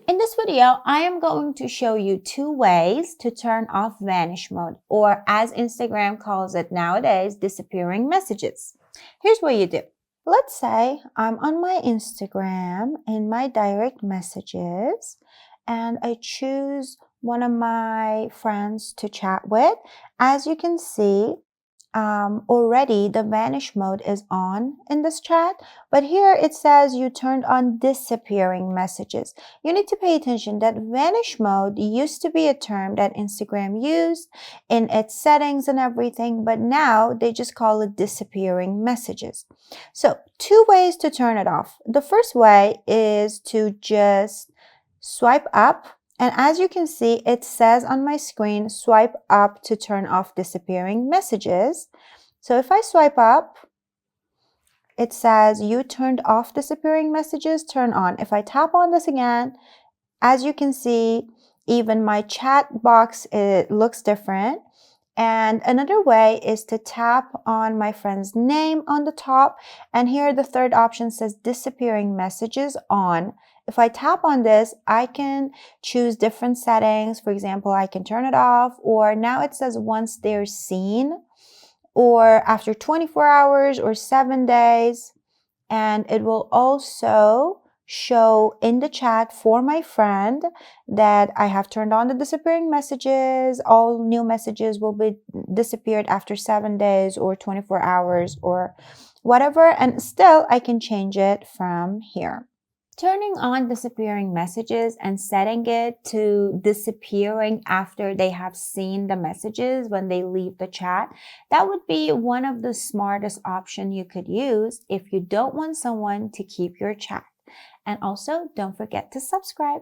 In this video, I am going to show you 2 ways to turn off vanish mode, or as Instagram calls it nowadays, disappearing messages. Here's what you do. Let's say I'm on my Instagram in my direct messages and I choose one of my friends to chat with. As you can see, already the vanish mode is on in this chat, but here it says you turned on disappearing messages. You need to pay attention that vanish mode used to be a term that Instagram used in its settings and everything, but now they just call it disappearing messages. So 2 ways to turn it off. The first way is to just swipe up. And as you can see, it says on my screen, swipe up to turn off disappearing messages. So if I swipe up, it says you turned off disappearing messages, turn on. If I tap on this again, as you can see, even my chat box, it looks different. And another way is to tap on my friend's name on the top. And here the third option says disappearing messages on. If I tap on this, I can choose different settings. For example, I can turn it off, or now it says once they're seen, or after 24 hours or 7 days. And it will also show in the chat for my friend that I have turned on the disappearing messages. All new messages will be disappeared after 7 days or 24 hours or whatever. And still I can change it from here. Turning on disappearing messages and setting it to disappearing after they have seen the messages when they leave the chat, that would be one of the smartest options you could use if you don't want someone to keep your chat. And also, don't forget to subscribe.